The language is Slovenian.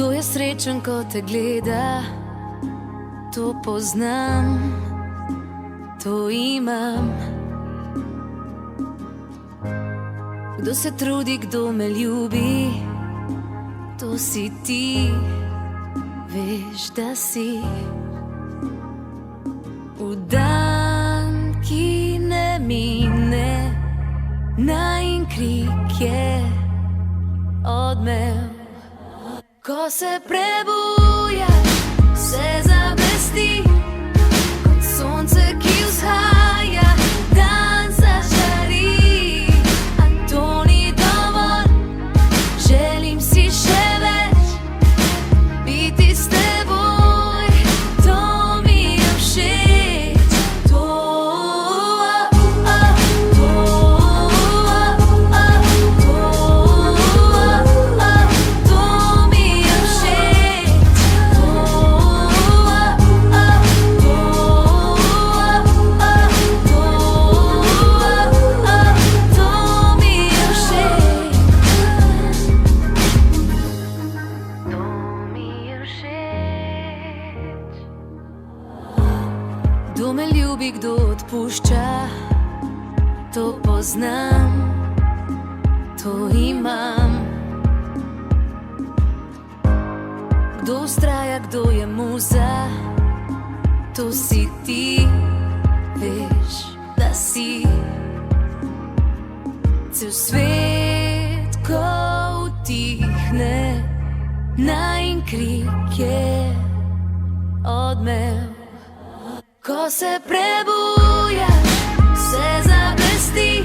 Kdo je srečen, ko te gleda? To poznam, to imam. Kdo se trudi, kdo me ljubi? To si ti, veš, da si. V dan, ki ne mine, najin krik je odmev. Ko se prebuja, se zablesti kot sonce, ki vzhaja, dan zažari. A to ni dovolj, želim si še več, biti s teboj, to mi je všeč. To mi je všeč. Kdo me ljubi, kdo odpušča, to poznam, to imam. Kdo vztraja, kdo je muza, to si ti, veš, da si. Cel svet, ko utihne, najin krik je odmev. Ko se prebuja, se zablesti